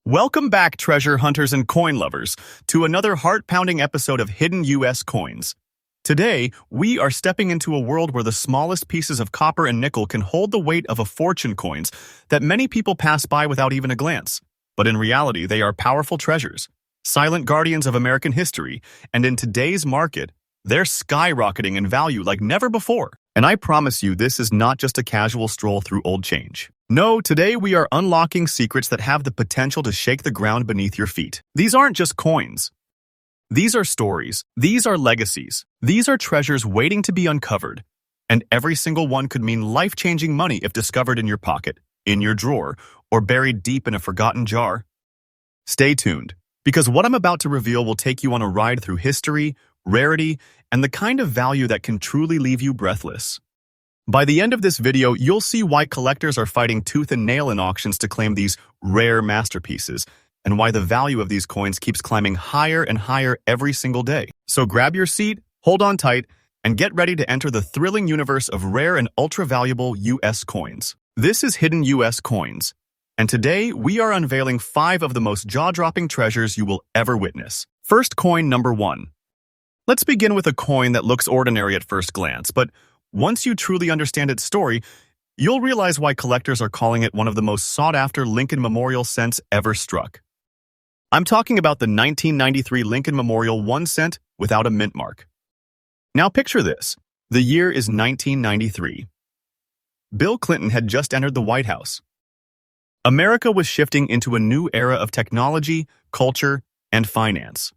Welcome back, treasure hunters and coin lovers, to another heart-pounding episode of Hidden U.S. Coins. Today, we are stepping into a world where the smallest pieces of copper and nickel can hold the weight of a fortune coins that many people pass by without even a glance. But in reality, they are powerful treasures, silent guardians of American history, and in today's market, they're skyrocketing in value like never before. And I promise you, this is not just a casual stroll through old change. No, today we are unlocking secrets that have the potential to shake the ground beneath your feet. These aren't just coins. These are stories. These are legacies. These are treasures waiting to be uncovered. And every single one could mean life-changing money if discovered in your pocket, in your drawer, or buried deep in a forgotten jar. Stay tuned, because what I'm about to reveal will take you on a ride through history, rarity, and the kind of value that can truly leave you breathless. By the end of this video, you'll see why collectors are fighting tooth and nail in auctions to claim these rare masterpieces, and why the value of these coins keeps climbing higher and higher every single day. So grab your seat, hold on tight, and get ready to enter the thrilling universe of rare and ultra-valuable U.S. coins. This is Hidden U.S. Coins, and today we are unveiling 5 of the most jaw-dropping treasures you will ever witness. First coin number 1. Let's begin with a coin that looks ordinary at first glance, but once you truly understand its story, you'll realize why collectors are calling it one of the most sought-after Lincoln Memorial cents ever struck. I'm talking about the 1993 Lincoln Memorial 1 cent without a mint mark. Now picture this. The year is 1993. Bill Clinton had just entered the White House. America was shifting into a new era of technology, culture, and finance.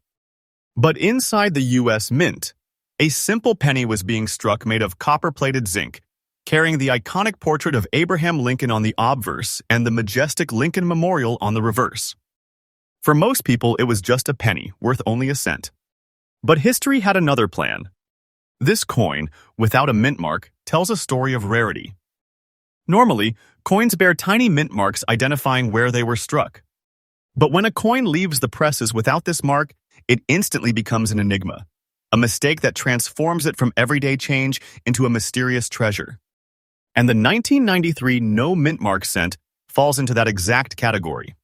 But inside the U.S. Mint, a simple penny was being struck made of copper-plated zinc, carrying the iconic portrait of Abraham Lincoln on the obverse and the majestic Lincoln Memorial on the reverse. For most people, it was just a penny, worth only a cent. But history had another plan. This coin, without a mint mark, tells a story of rarity. Normally, coins bear tiny mint marks identifying where they were struck. But when a coin leaves the presses without this mark, it instantly becomes an enigma. A mistake that transforms it from everyday change into a mysterious treasure. And the 1993 no mint mark cent falls into that exact category.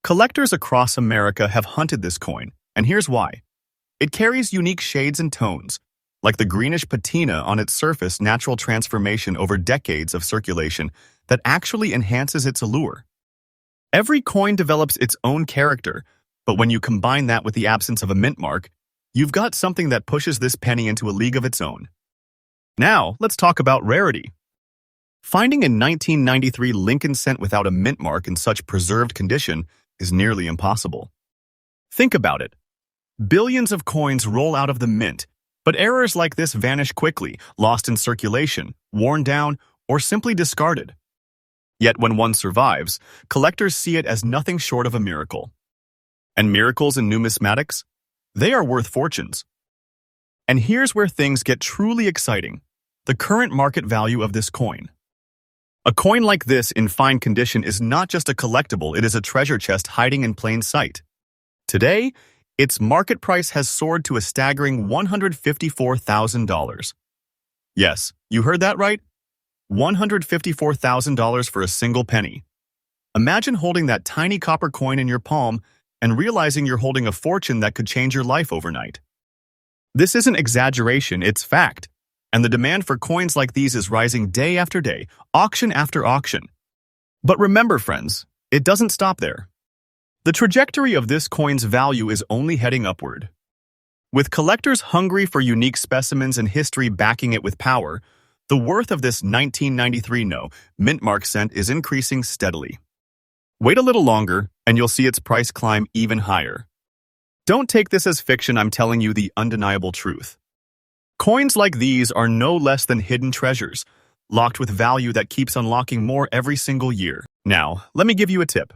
Collectors across America have hunted this coin, and here's why. It carries unique shades and tones, like the greenish patina on its surface, natural transformation over decades of circulation that actually enhances its allure. Every coin develops its own character, but when you combine that with the absence of a mint mark, you've got something that pushes this penny into a league of its own. Now, let's talk about rarity. Finding a 1993 Lincoln cent without a mint mark in such preserved condition is nearly impossible. Think about it. Billions of coins roll out of the mint, but errors like this vanish quickly, lost in circulation, worn down, or simply discarded. Yet when one survives, collectors see it as nothing short of a miracle. And miracles in numismatics? They are worth fortunes. And here's where things get truly exciting: the current market value of this coin. A coin like this in fine condition is not just a collectible, it is a treasure chest hiding in plain sight. Today, its market price has soared to a staggering $154,000. Yes, you heard that right? $154,000 for a single penny. Imagine holding that tiny copper coin in your palm and realizing you're holding a fortune that could change your life overnight. This isn't exaggeration, it's fact. And the demand for coins like these is rising day after day, auction after auction. But remember, friends, it doesn't stop there. The trajectory of this coin's value is only heading upward. With collectors hungry for unique specimens and history backing it with power, the worth of this 1993 no mint mark cent is increasing steadily. Wait a little longer, and you'll see its price climb even higher. Don't take this as fiction, I'm telling you the undeniable truth. Coins like these are no less than hidden treasures, locked with value that keeps unlocking more every single year. Now, let me give you a tip.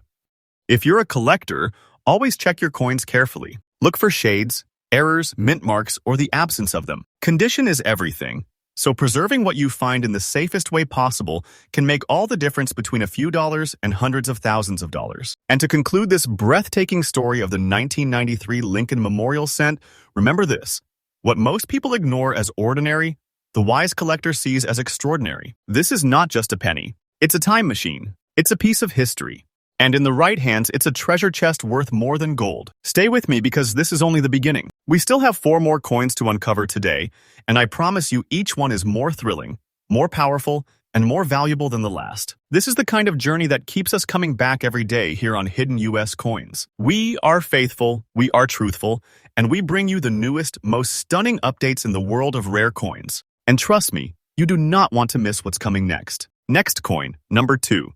If you're a collector, always check your coins carefully. Look for shades, errors, mint marks, or the absence of them. Condition is everything. So preserving what you find in the safest way possible can make all the difference between a few dollars and hundreds of thousands of dollars. And to conclude this breathtaking story of the 1993 Lincoln Memorial cent, remember this: what most people ignore as ordinary, the wise collector sees as extraordinary. This is not just a penny. It's a time machine. It's a piece of history. And in the right hands, it's a treasure chest worth more than gold. Stay with me because this is only the beginning. We still have 4 more coins to uncover today, and I promise you each one is more thrilling, more powerful, and more valuable than the last. This is the kind of journey that keeps us coming back every day here on Hidden US Coins. We are faithful, we are truthful, and we bring you the newest, most stunning updates in the world of rare coins. And trust me, you do not want to miss what's coming next. Next coin, number 2.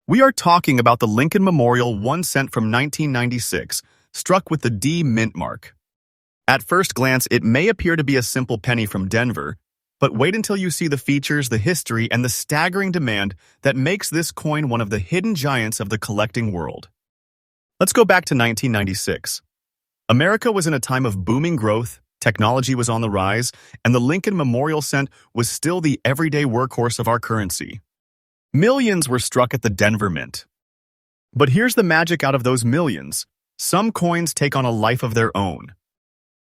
We are talking about the Lincoln Memorial 1 cent from 1996, struck with the D mint mark. At first glance, it may appear to be a simple penny from Denver, but wait until you see the features, the history, and the staggering demand that makes this coin one of the hidden giants of the collecting world. Let's go back to 1996. America was in a time of booming growth, technology was on the rise, and the Lincoln Memorial cent was still the everyday workhorse of our currency. Millions were struck at the Denver Mint. But here's the magic out of those millions. Some coins take on a life of their own.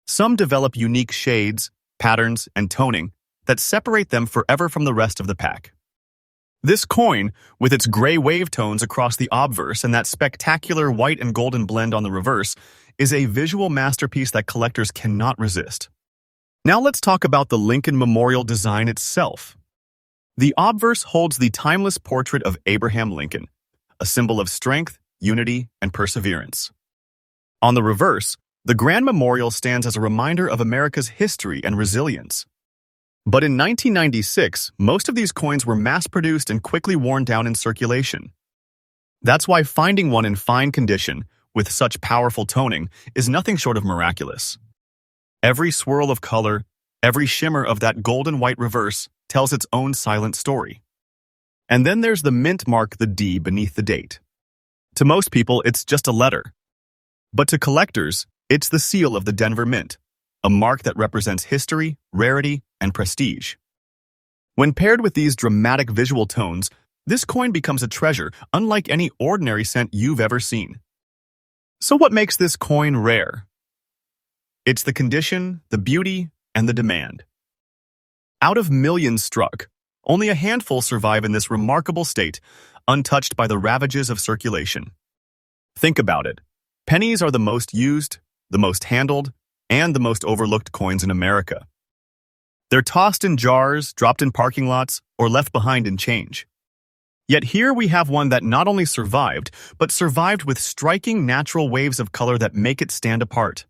Some develop unique shades, patterns, and toning that separate them forever from the rest of the pack. This coin, with its gray wave tones across the obverse and that spectacular white and golden blend on the reverse, is a visual masterpiece that collectors cannot resist. Now let's talk about the Lincoln Memorial design itself. The obverse holds the timeless portrait of Abraham Lincoln, a symbol of strength, unity, and perseverance. On the reverse, the Grand Memorial stands as a reminder of America's history and resilience. But in 1996, most of these coins were mass-produced and quickly worn down in circulation. That's why finding one in fine condition, with such powerful toning, is nothing short of miraculous. Every swirl of color, every shimmer of that golden white reverse tells its own silent story. And then there's the mint mark, the D, beneath the date. To most people, it's just a letter. But to collectors, it's the seal of the Denver Mint, a mark that represents history, rarity, and prestige. When paired with these dramatic visual tones, this coin becomes a treasure unlike any ordinary cent you've ever seen. So what makes this coin rare? It's the condition, the beauty, and the demand. Out of millions struck, only a handful survive in this remarkable state, untouched by the ravages of circulation. Think about it. Pennies are the most used, the most handled, and the most overlooked coins in America. They're tossed in jars, dropped in parking lots, or left behind in change. Yet here we have one that not only survived, but survived with striking natural waves of color that make it stand apart.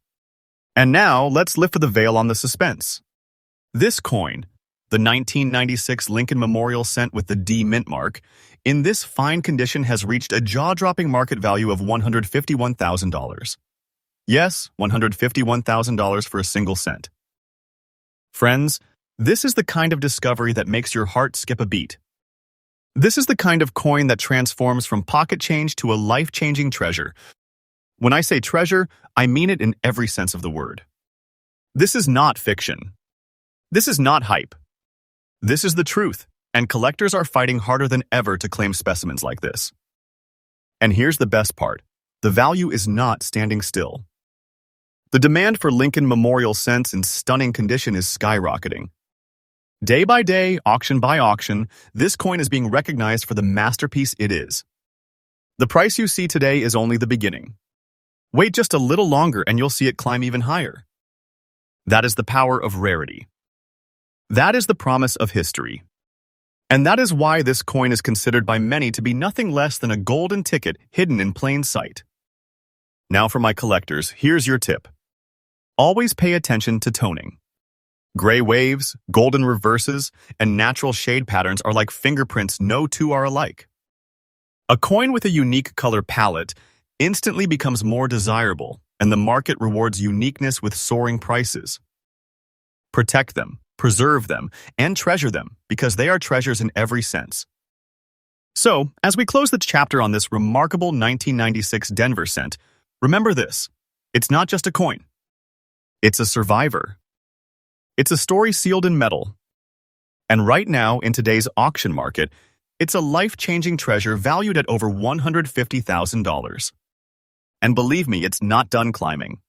And now, let's lift the veil on the suspense. This coin, the 1996 Lincoln Memorial cent with the D mint mark, in this fine condition has reached a jaw-dropping market value of $151,000. Yes, $151,000 for a single cent. Friends, this is the kind of discovery that makes your heart skip a beat. This is the kind of coin that transforms from pocket change to a life-changing treasure. When I say treasure, I mean it in every sense of the word. This is not fiction. This is not hype. This is the truth, and collectors are fighting harder than ever to claim specimens like this. And here's the best part. The value is not standing still. The demand for Lincoln Memorial cents in stunning condition is skyrocketing. Day by day, auction by auction, this coin is being recognized for the masterpiece it is. The price you see today is only the beginning. Wait just a little longer and you'll see it climb even higher. That is the power of rarity. That is the promise of history. And that is why this coin is considered by many to be nothing less than a golden ticket hidden in plain sight. Now for my collectors, here's your tip. Always pay attention to toning. Gray waves, golden reverses, and natural shade patterns are like fingerprints no two are alike. A coin with a unique color palette instantly becomes more desirable, and the market rewards uniqueness with soaring prices. Protect them, preserve them, and treasure them because they are treasures in every sense. So, as we close the chapter on this remarkable 1996 Denver cent, remember this: it's not just a coin. It's a survivor. It's a story sealed in metal. And right now, in today's auction market, it's a life-changing treasure valued at over $150,000. And believe me, it's not done climbing.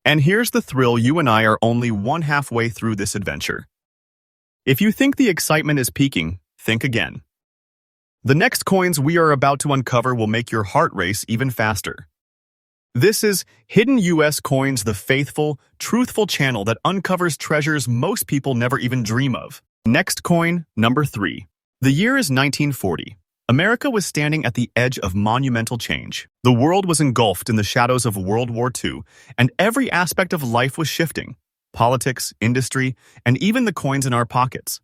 And here's the thrill: you and I are only one halfway through this adventure. If you think the excitement is peaking, think again. The next coins we are about to uncover will make your heart race even faster. This is Hidden U.S. Coins, the faithful, truthful channel that uncovers treasures most people never even dream of. Next coin, number 3. The year is 1940. America was standing at the edge of monumental change. The world was engulfed in the shadows of World War II, and every aspect of life was shifting: politics, industry, and even the coins in our pockets.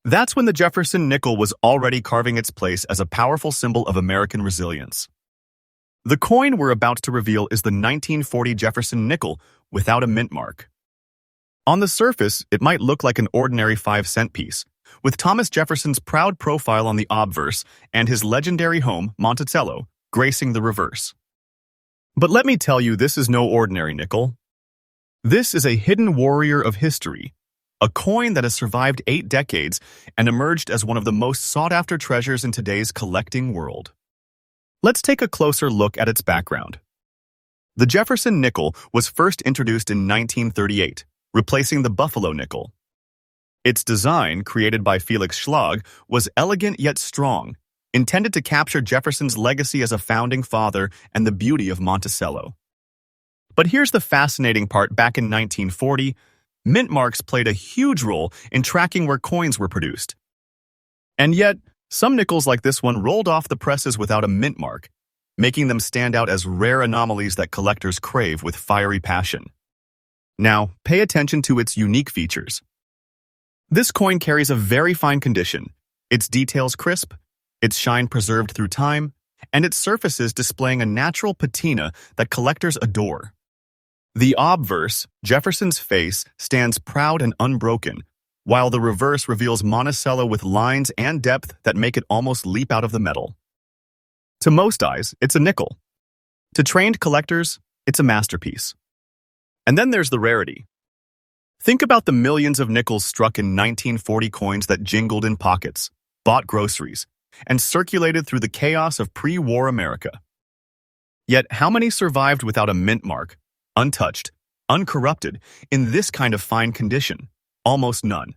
That's when the Jefferson nickel was already carving its place as a powerful symbol of American resilience. The coin we're about to reveal is the 1940 Jefferson nickel without a mint mark. On the surface, it might look like an ordinary 5-cent piece, with Thomas Jefferson's proud profile on the obverse and his legendary home, Monticello, gracing the reverse. But let me tell you, this is no ordinary nickel. This is a hidden warrior of history, a coin that has survived 8 decades and emerged as one of the most sought-after treasures in today's collecting world. Let's take a closer look at its background. The Jefferson nickel was first introduced in 1938, replacing the Buffalo nickel. Its design, created by Felix Schlag, was elegant yet strong, intended to capture Jefferson's legacy as a founding father and the beauty of Monticello. But here's the fascinating part: back in 1940, mint marks played a huge role in tracking where coins were produced. And yet, some nickels like this one rolled off the presses without a mint mark, making them stand out as rare anomalies that collectors crave with fiery passion. Now, pay attention to its unique features. This coin carries a very fine condition, its details crisp, its shine preserved through time, and its surfaces displaying a natural patina that collectors adore. The obverse, Jefferson's face, stands proud and unbroken, while the reverse reveals Monticello with lines and depth that make it almost leap out of the metal. To most eyes, it's a nickel. To trained collectors, it's a masterpiece. And then there's the rarity. Think about the millions of nickels struck in 1940 coins that jingled in pockets, bought groceries, and circulated through the chaos of pre-war America. Yet how many survived without a mint mark, untouched, uncorrupted, in this kind of fine condition? Almost none.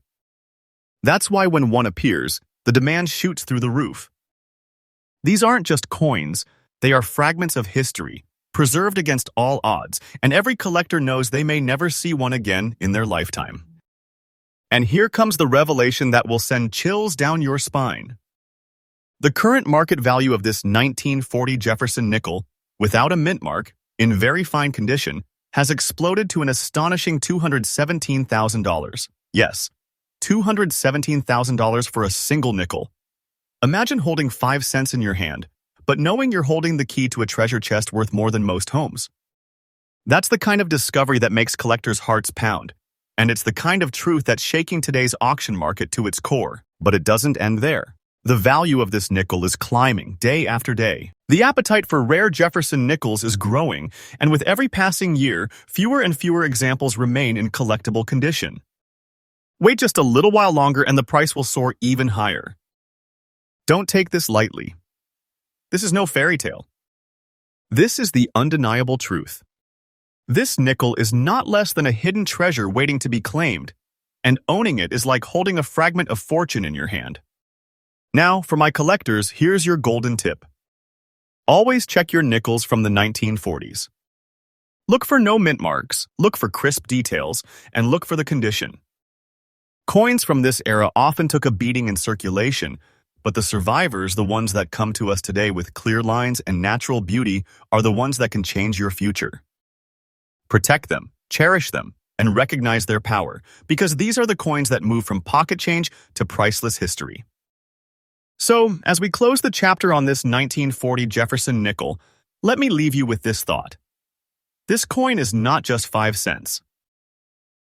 That's why when one appears, the demand shoots through the roof. These aren't just coins, they are fragments of history, preserved against all odds, and every collector knows they may never see one again in their lifetime. And here comes the revelation that will send chills down your spine. The current market value of this 1940 Jefferson nickel, without a mint mark, in very fine condition, has exploded to an astonishing $217,000. Yes, $217,000 for a single nickel. Imagine holding 5 cents in your hand, but knowing you're holding the key to a treasure chest worth more than most homes. That's the kind of discovery that makes collectors' hearts pound, and it's the kind of truth that's shaking today's auction market to its core. But it doesn't end there. The value of this nickel is climbing day after day. The appetite for rare Jefferson nickels is growing, and with every passing year, fewer and fewer examples remain in collectible condition. Wait just a little while longer and the price will soar even higher. Don't take this lightly. This is no fairy tale. This is the undeniable truth. This nickel is not less than a hidden treasure waiting to be claimed, and owning it is like holding a fragment of fortune in your hand. Now, for my collectors, here's your golden tip. Always check your nickels from the 1940s. Look for no mint marks, look for crisp details, and look for the condition. Coins from this era often took a beating in circulation, but the survivors, the ones that come to us today with clear lines and natural beauty, are the ones that can change your future. Protect them, cherish them, and recognize their power, because these are the coins that move from pocket change to priceless history. So, as we close the chapter on this 1940 Jefferson nickel, let me leave you with this thought. This coin is not just 5 cents.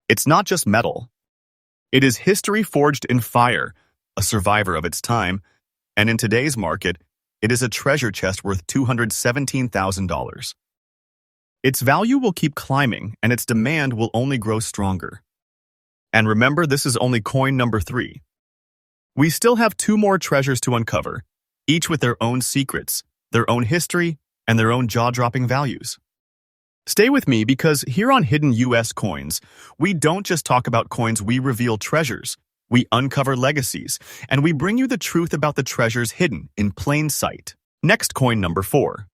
It's not just metal. It is history forged in fire, a survivor of its time, and in today's market, it is a treasure chest worth $217,000. Its value will keep climbing, and its demand will only grow stronger. And remember, this is only coin number 3. We still have 2 more treasures to uncover, each with their own secrets, their own history, and their own jaw-dropping values. Stay with me, because here on Hidden U.S. Coins, we don't just talk about coins, we reveal treasures. We uncover legacies, and we bring you the truth about the treasures hidden in plain sight. Next coin number 4.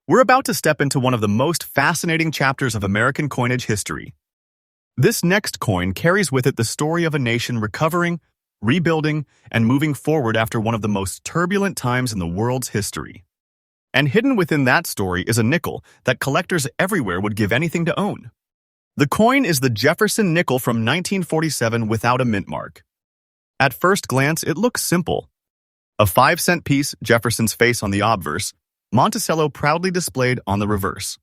We're about to step into one of the most fascinating chapters of American coinage history. This next coin carries with it the story of a nation recovering, rebuilding, and moving forward after one of the most turbulent times in the world's history. And hidden within that story is a nickel that collectors everywhere would give anything to own. The coin is the Jefferson nickel from 1947 without a mint mark. At first glance, it looks simple. A 5-cent piece, Jefferson's face on the obverse, Monticello proudly displayed on the reverse.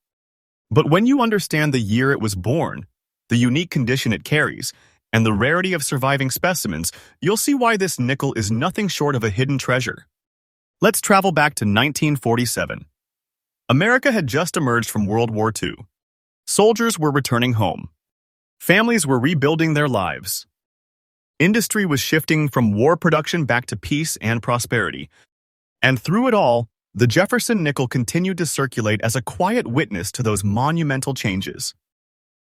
But when you understand the year it was born, the unique condition it carries, and the rarity of surviving specimens, you'll see why this nickel is nothing short of a hidden treasure. Let's travel back to 1947. America had just emerged from World War II. Soldiers were returning home. Families were rebuilding their lives. Industry was shifting from war production back to peace and prosperity. And through it all, the Jefferson nickel continued to circulate as a quiet witness to those monumental changes.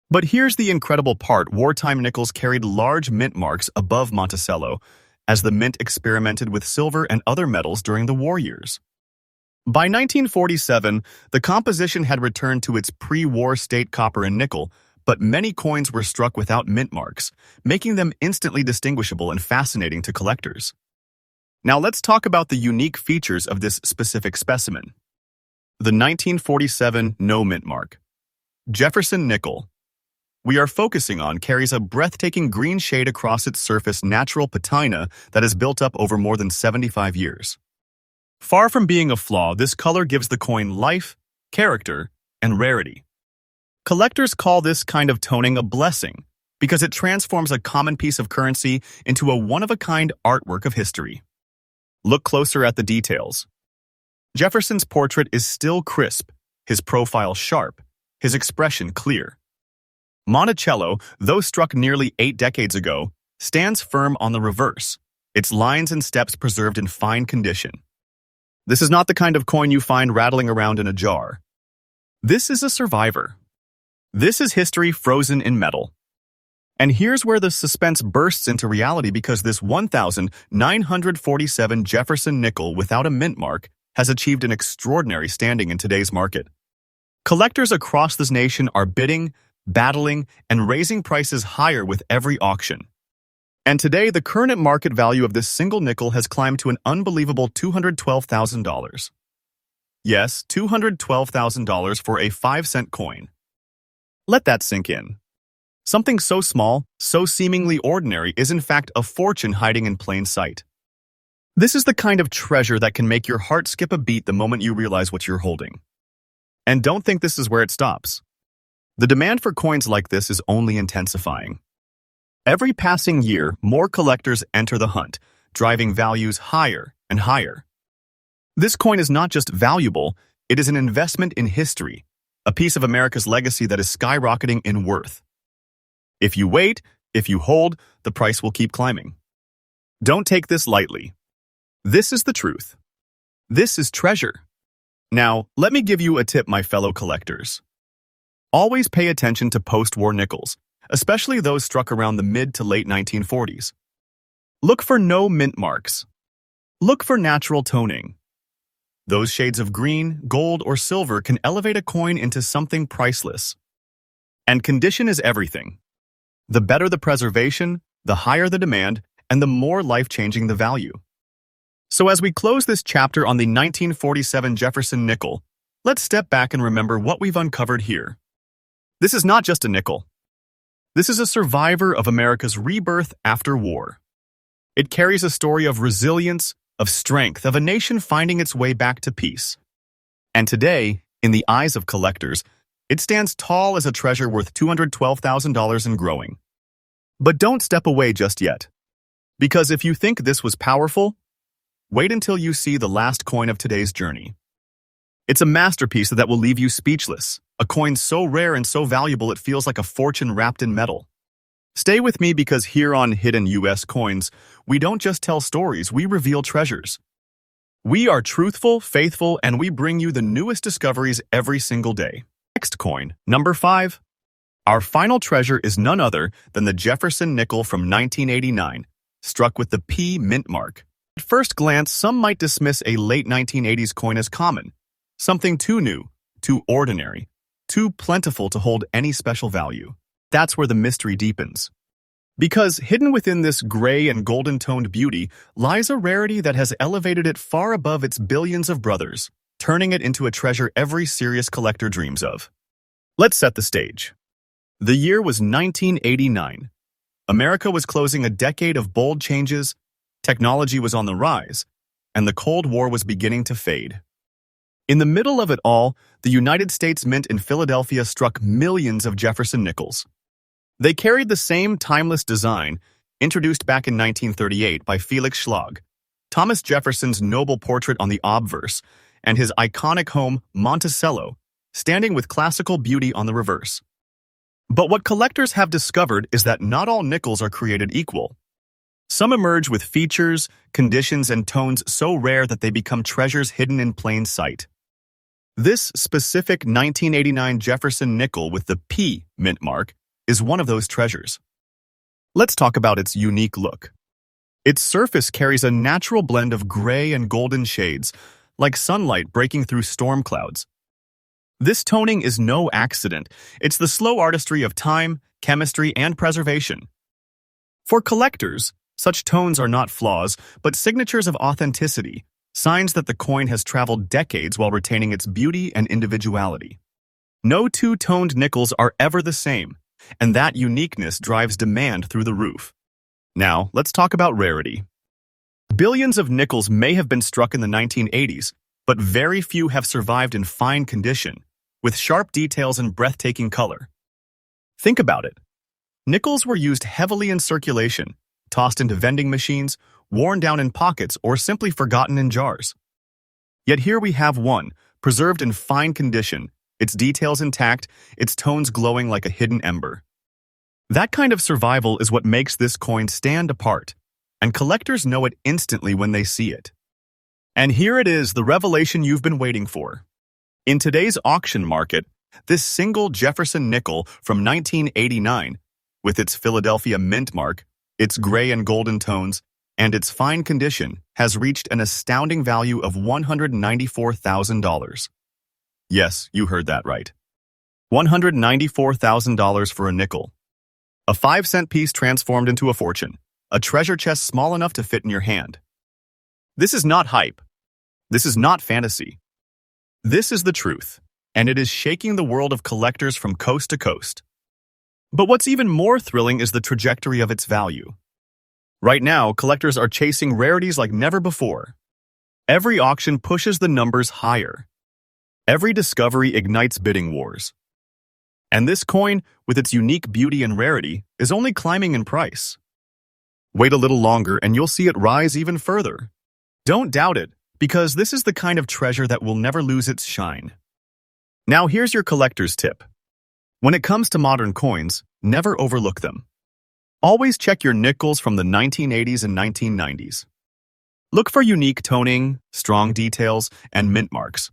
But here's the incredible part: wartime nickels carried large mint marks above Monticello, as the mint experimented with silver and other metals during the war years. By 1947, the composition had returned to its pre-war state copper and nickel, but many coins were struck without mint marks, making them instantly distinguishable and fascinating to collectors. Now let's talk about the unique features of this specific specimen. The 1947 no mint mark. Jefferson nickel. We are focusing on carries a breathtaking green shade across its surface, natural patina that has built up over more than 75 years. Far from being a flaw, this color gives the coin life, character, and rarity. Collectors call this kind of toning a blessing because it transforms a common piece of currency into a one-of-a-kind artwork of history. Look closer at the details. Jefferson's portrait is still crisp, his profile sharp, his expression clear. Monticello, though struck nearly 8 decades ago, stands firm on the reverse, its lines and steps preserved in fine condition. This is not the kind of coin you find rattling around in a jar. This is a survivor. This is history frozen in metal. And here's where the suspense bursts into reality, because this 1947 Jefferson nickel without a mint mark has achieved an extraordinary standing in today's market. Collectors across this nation are bidding, battling, and raising prices higher with every auction. And today, the current market value of this single nickel has climbed to an unbelievable $212,000. Yes, $212,000 for a 5-cent coin. Let that sink in. Something so small, so seemingly ordinary, is in fact a fortune hiding in plain sight. This is the kind of treasure that can make your heart skip a beat the moment you realize what you're holding. And don't think this is where it stops. The demand for coins like this is only intensifying. Every passing year, more collectors enter the hunt, driving values higher and higher. This coin is not just valuable, it is an investment in history, a piece of America's legacy that is skyrocketing in worth. If you wait, if you hold, the price will keep climbing. Don't take this lightly. This is the truth. This is treasure. Now, let me give you a tip, my fellow collectors. Always pay attention to post-war nickels, especially those struck around the mid to late 1940s. Look for no mint marks. Look for natural toning. Those shades of green, gold, or silver can elevate a coin into something priceless. And condition is everything. The better the preservation, the higher the demand, and the more life-changing the value. So as we close this chapter on the 1947 Jefferson nickel, let's step back and remember what we've uncovered here. This is not just a nickel. This is a survivor of America's rebirth after war. It carries a story of resilience, of strength, of a nation finding its way back to peace. And today, in the eyes of collectors, it stands tall as a treasure worth $212,000 and growing. But don't step away just yet. Because if you think this was powerful, wait until you see the last coin of today's journey. It's a masterpiece that will leave you speechless, a coin so rare and so valuable it feels like a fortune wrapped in metal. Stay with me, because here on Hidden US Coins, we don't just tell stories, we reveal treasures. We are truthful, faithful, and we bring you the newest discoveries every single day. Next coin, number 5. Our final treasure is none other than the Jefferson nickel from 1989, struck with the P mint mark. At first glance, some might dismiss a late 1980s coin as common, something too new, too ordinary, too plentiful to hold any special value. That's where the mystery deepens. Because hidden within this gray and golden-toned beauty lies a rarity that has elevated it far above its billions of brothers, turning it into a treasure every serious collector dreams of. Let's set the stage. The year was 1989. America was closing a decade of bold changes, technology was on the rise, and the Cold War was beginning to fade. In the middle of it all, the United States Mint in Philadelphia struck millions of Jefferson nickels. They carried the same timeless design, introduced back in 1938 by Felix Schlag, Thomas Jefferson's noble portrait on the obverse, and his iconic home, Monticello, standing with classical beauty on the reverse. But what collectors have discovered is that not all nickels are created equal. Some emerge with features, conditions, and tones so rare that they become treasures hidden in plain sight. This specific 1989 Jefferson nickel with the P mint mark is one of those treasures. Let's talk about its unique look. Its surface carries a natural blend of gray and golden shades, like sunlight breaking through storm clouds. This toning is no accident. It's the slow artistry of time, chemistry, and preservation. For collectors, such tones are not flaws, but signatures of authenticity, signs that the coin has traveled decades while retaining its beauty and individuality. No two-toned nickels are ever the same, and that uniqueness drives demand through the roof. Now, let's talk about rarity. Billions of nickels may have been struck in the 1980s, but very few have survived in fine condition, with sharp details and breathtaking color. Think about it. Nickels were used heavily in circulation, tossed into vending machines, worn down in pockets, or simply forgotten in jars. Yet here we have one, preserved in fine condition, its details intact, its tones glowing like a hidden ember. That kind of survival is what makes this coin stand apart, and collectors know it instantly when they see it. And here it is, the revelation you've been waiting for. In today's auction market, this single Jefferson nickel from 1989, with its Philadelphia mint mark, its gray and golden tones, and its fine condition, has reached an astounding value of $194,000. Yes, you heard that right. $194,000 for a nickel. A 5-cent piece transformed into a fortune, a treasure chest small enough to fit in your hand. This is not hype. This is not fantasy. This is the truth, and it is shaking the world of collectors from coast to coast. But what's even more thrilling is the trajectory of its value. Right now, collectors are chasing rarities like never before. Every auction pushes the numbers higher. Every discovery ignites bidding wars. And this coin, with its unique beauty and rarity, is only climbing in price. Wait a little longer and you'll see it rise even further. Don't doubt it, because this is the kind of treasure that will never lose its shine. Now here's your collector's tip. When it comes to modern coins, never overlook them. Always check your nickels from the 1980s and 1990s. Look for unique toning, strong details, and mint marks.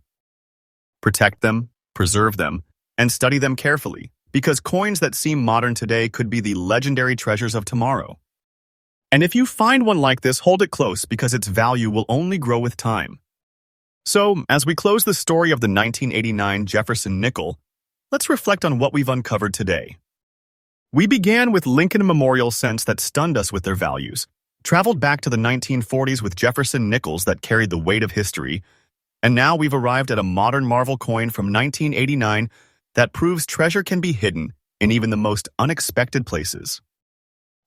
Protect them, preserve them, and study them carefully, because coins that seem modern today could be the legendary treasures of tomorrow. And if you find one like this, hold it close because its value will only grow with time. So, as we close the story of the 1989 Jefferson nickel, let's reflect on what we've uncovered today. We began with Lincoln Memorial cents that stunned us with their values, traveled back to the 1940s with Jefferson nickels that carried the weight of history, and now we've arrived at a modern marvel coin from 1989 that proves treasure can be hidden in even the most unexpected places.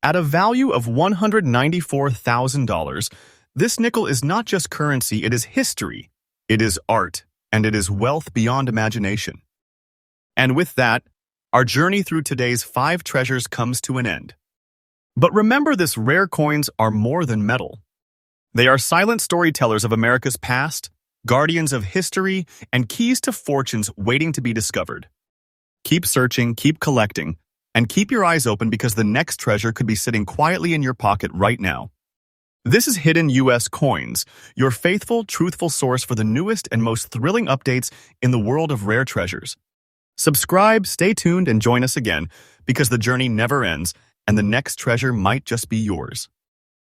At a value of $194,000, this nickel is not just currency, it is history, it is art, and it is wealth beyond imagination. And with that, our journey through today's 5 treasures comes to an end. But remember, this rare coins are more than metal. They are silent storytellers of America's past, guardians of history, and keys to fortunes waiting to be discovered. Keep searching, keep collecting, and keep your eyes open because the next treasure could be sitting quietly in your pocket right now. This is Hidden U.S. Coins, your faithful, truthful source for the newest and most thrilling updates in the world of rare treasures. Subscribe, stay tuned, and join us again because the journey never ends and the next treasure might just be yours.